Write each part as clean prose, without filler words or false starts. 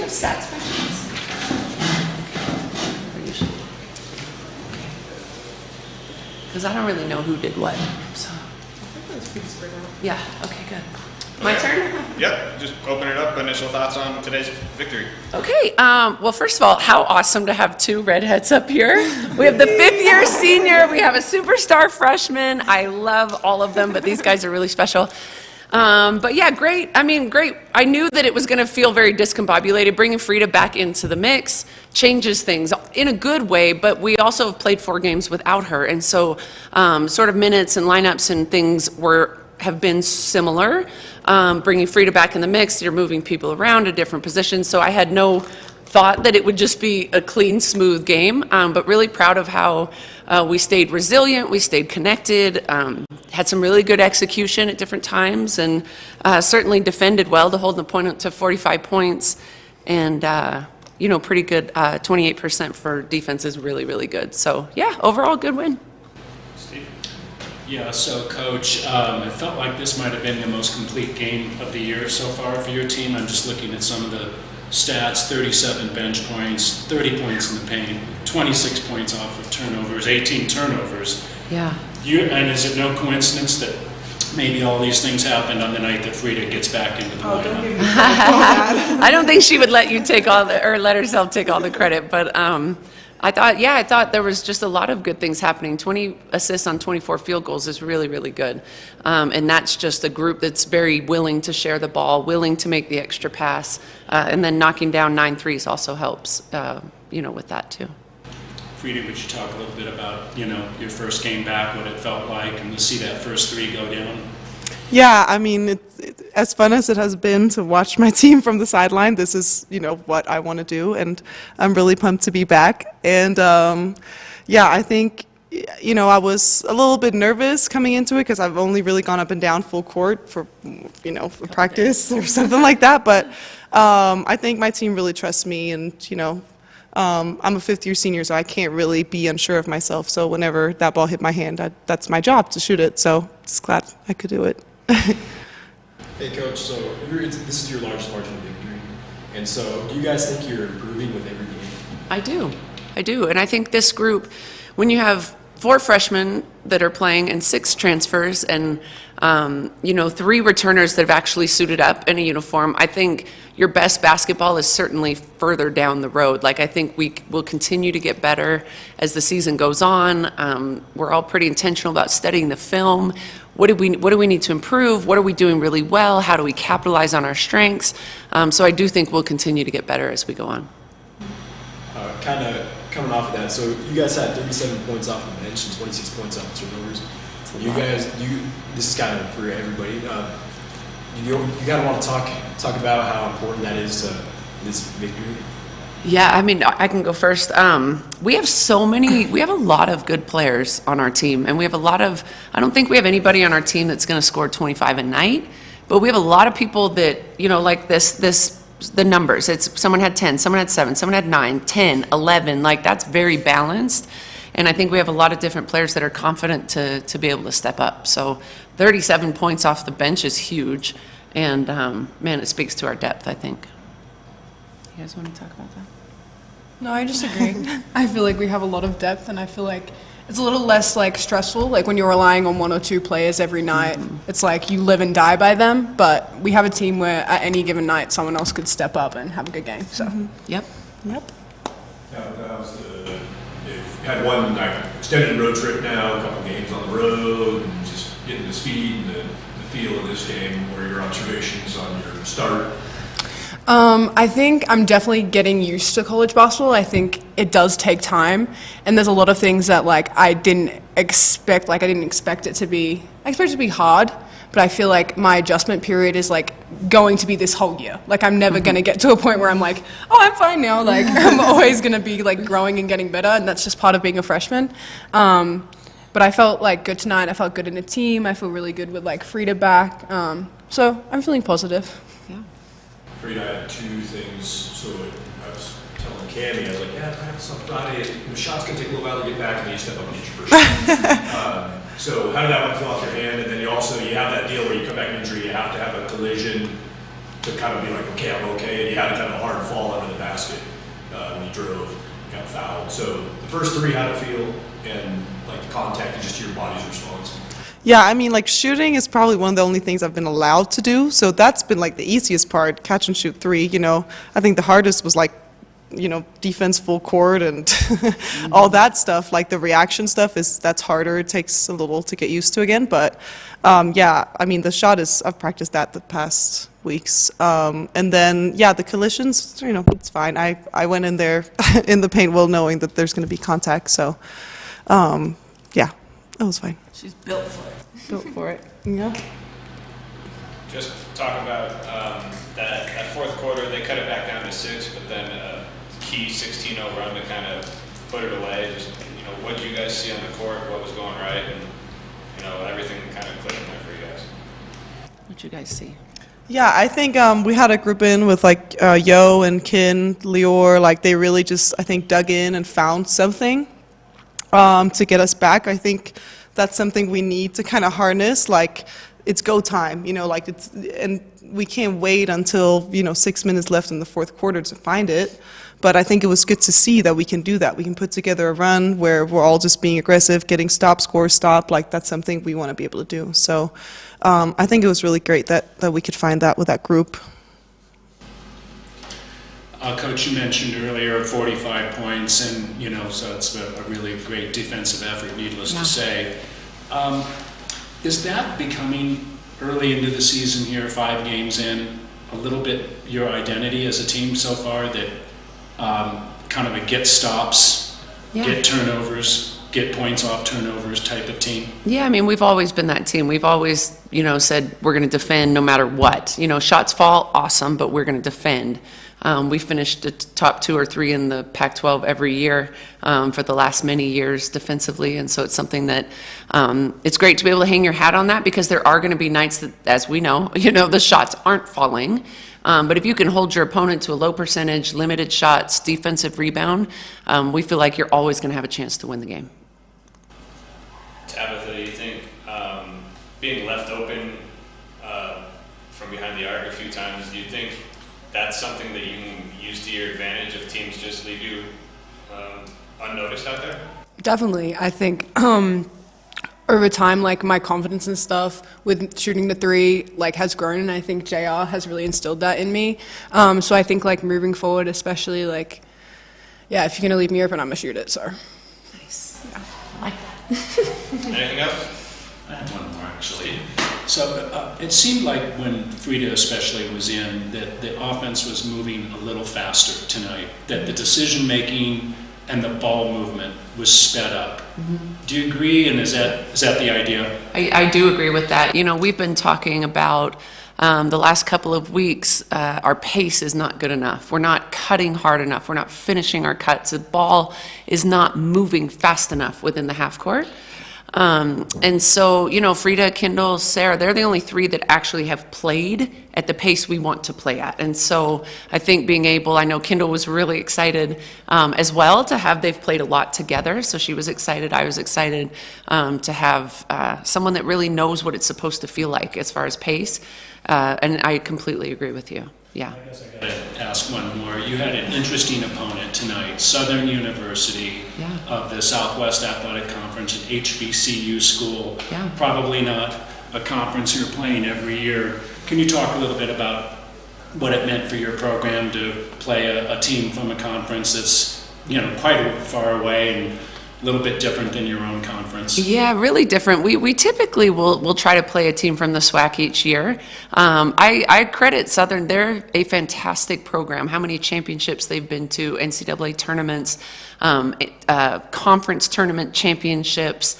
have stats questions? Because I don't really know who did what. So. Yeah, okay, good. My turn? Yep, just open it up. Initial thoughts on today's victory. Okay, well, first of all, how awesome to have two redheads up here. We have the fifth-year senior. We have a superstar freshman. I love all of them, but these guys are really special. But yeah, great. I mean, great. I knew that it was going to feel very discombobulated. Bringing Frida back into the mix changes things in a good way, but we also have played 4 games without her. And so sort of minutes and lineups and things have been similar. Bringing Frida back in the mix, you're moving people around to different positions. So I had no thought that it would just be a clean, smooth game, but really proud of how we stayed resilient, we stayed connected, had some really good execution at different times, and certainly defended well to hold the opponent to 45 points. And, pretty good, 28% for defense is really, really good. So, yeah, overall, good win. Yeah, so Coach, I felt like this might have been the most complete game of the year so far for your team. I'm just looking at some of the stats: 37 bench points, 30 points in the paint, 26 points off of turnovers, 18 turnovers. Yeah. And is it no coincidence that maybe all these things happened on the night that Frida gets back into the lineup? Don't give me that. I don't think she would let you take let herself take all the credit, but I thought there was just a lot of good things happening. 20 assists on 24 field goals is really, really good. And that's just a group that's very willing to share the ball, willing to make the extra pass, and then knocking down 9 threes also helps, with that too. Frida, would you talk a little bit about, your first game back, what it felt like, and to see that first 3 go down? Yeah, I mean, it's as fun as it has been to watch my team from the sideline. This is, what I want to do, and I'm really pumped to be back. And I think, I was a little bit nervous coming into it because I've only really gone up and down full court for practice or something like that. But I think my team really trusts me, and I'm a fifth-year senior, so I can't really be unsure of myself. So whenever that ball hit my hand, that's my job to shoot it. So just glad I could do it. Hey, Coach, so this is your largest margin of victory. And so do you guys think you're improving with every game? I do. And I think this group, when you have 4 freshmen that are playing and 6 transfers and, 3 returners that have actually suited up in a uniform, I think your best basketball is certainly further down the road. Like, I think we will continue to get better as the season goes on. We're all pretty intentional about studying the film. What do we need to improve? What are we doing really well? How do we capitalize on our strengths? So I do think we'll continue to get better as we go on. Kind of coming off of that, so you guys had 37 points off the bench and 26 points off the turnovers. You guys, this is kind of for everybody. You kind of want to talk about how important that is to this victory. Yeah, I mean, I can go first. We have a lot of good players on our team, and I don't think we have anybody on our team that's going to score 25 a night, but we have a lot of people that, like the numbers. It's someone had 10, someone had 7, someone had 9, 10, 11, that's very balanced. And I think we have a lot of different players that are confident to be able to step up. So 37 points off the bench is huge, and it speaks to our depth, I think. You guys want to talk about that? No, I just agree. I feel like we have a lot of depth, and I feel like it's a little less stressful. Like when you're relying on 1 or 2 players every night, it's like you live and die by them. But we have a team where at any given night, someone else could step up and have a good game. So, Yep. Yeah, that was you had one extended road trip now, a couple games on the road, and just getting the speed and the feel of this game. What are your observations on your start? I think I'm definitely getting used to college basketball. I think it does take time, and there's a lot of things that I didn't expect. I didn't expect it to be. I expected it to be hard, but I feel like my adjustment period is going to be this whole year. I'm never going to get to a point where I'm oh, I'm fine now. I'm always going to be growing and getting better, and that's just part of being a freshman. But I felt good tonight. I felt good in the team. I feel really good with Frida back. So I'm feeling positive. Frida, I had 2 things. So I was telling Cammie, I was practice on Friday. The shots can take a little while to get back, and then you step up and hit your first shot. So how did that one feel off your hand? And then you have that deal where you come back in injury, you have to have a collision to kind of be like, okay, I'm okay, and you had a kind of hard fall under the basket when you drove, got fouled. So the first three, how'd it feel? And like the contact and just your body's response? Yeah, I mean, like shooting is probably one of the only things I've been allowed to do. So that's been like the easiest part, catch and shoot three. You know, I think the hardest was like, you know, defense full court and all that stuff. Like the reaction stuff that's harder. It takes a little to get used to again. But yeah, I mean, the shot is, I've practiced that the past weeks. And then, yeah, the collisions, you know, it's fine. I went in there in the paint well knowing that there's going to be contact. So, yeah, it was fine. She's built for it. Built for it. Yeah. Just talk about that fourth quarter. They cut it back down to 6, but then a key 16-0 run to kind of put it away. Just, you know, what did you guys see on the court? What was going right? And, you know, everything kind of clicking there for you guys. What'd you guys see? Yeah, I think we had a group in with like Yo and Kin, Lior. Like they really just, I think, dug in and found something to get us back. I think that's something we need to kind of harness. Like it's go time, you know, like it's, and we can't wait until, you know, 6 minutes left in the fourth quarter to find it. But I think it was good to see that we can do that. We can put together a run where we're all just being aggressive, getting stop, score, stop. Like that's something we want to be able to do. So I think it was really great that we could find that with that group. Coach, you mentioned earlier 45 points, and you know, so it's a really great defensive effort, needless to say. Is that becoming, early into the season here, 5 games in, a little bit your identity as a team so far, that kind of a get stops, get turnovers, get points off turnovers type of team? Yeah, I mean, we've always been that team. We've always, you know, said we're going to defend no matter what. You know, shots fall, awesome, but we're going to defend. We finished the top 2 or 3 in the Pac-12 every year for the last many years defensively, and so it's something that it's great to be able to hang your hat on that, because there are going to be nights that, as we know, you know, the shots aren't falling. But if you can hold your opponent to a low percentage, limited shots, defensive rebound, we feel like you're always going to have a chance to win the game. Tabitha, do you think being left open from behind the arc a few times, do you think that's something that you can use to your advantage if teams just leave you unnoticed out there? Definitely. I think over time, like my confidence and stuff with shooting the 3 like has grown, and I think JR has really instilled that in me. So I think like moving forward, especially like, yeah, if you're gonna leave me open, I'm gonna shoot it. So. Nice. Yeah, I like that. Anything else? I have one more actually. So it seemed like when Frida especially was in, that the offense was moving a little faster tonight, that the decision making and the ball movement was sped up. Do you agree, and is that the idea? I do agree with that. You know, we've been talking about the last couple of weeks, our pace is not good enough. We're not cutting hard enough. We're not finishing our cuts. The ball is not moving fast enough within the half court. And so, you know, Frida, Kendall, Sarah, they're the only 3 that actually have played at the pace we want to play at. And so I think being able, I know Kendall was really excited as well to have, they've played a lot together. So she was excited, I was excited to have someone that really knows what it's supposed to feel like as far as pace. And I completely agree with you. Yeah. I guess I got to ask one more. You had an interesting opponent tonight, Southern University of the Southwest Athletic Conference, an HBCU school. Yeah. Probably not a conference you're playing every year. Can you talk a little bit about what it meant for your program to play a team from a conference that's, you know, quite far away and a little bit different than your own conference? Yeah, really different. We typically will try to play a team from the SWAC each year. I credit Southern. They're a fantastic program. How many championships they've been to, NCAA tournaments, conference tournament championships.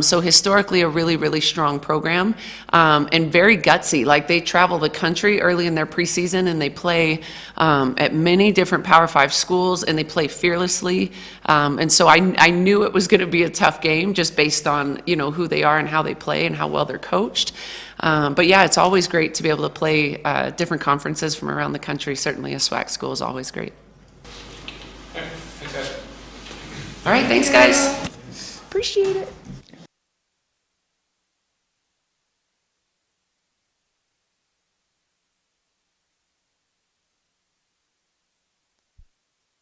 So historically a really, really strong program, and very gutsy. Like they travel the country early in their preseason, and they play at many different Power 5 schools, and they play fearlessly. And so I knew it was going to be a tough game just based on, you know, who they are and how they play and how well they're coached. But yeah, it's always great to be able to play different conferences from around the country. Certainly a SWAC school is always great. Okay, thanks, guys. All right, thanks guys. Appreciate it.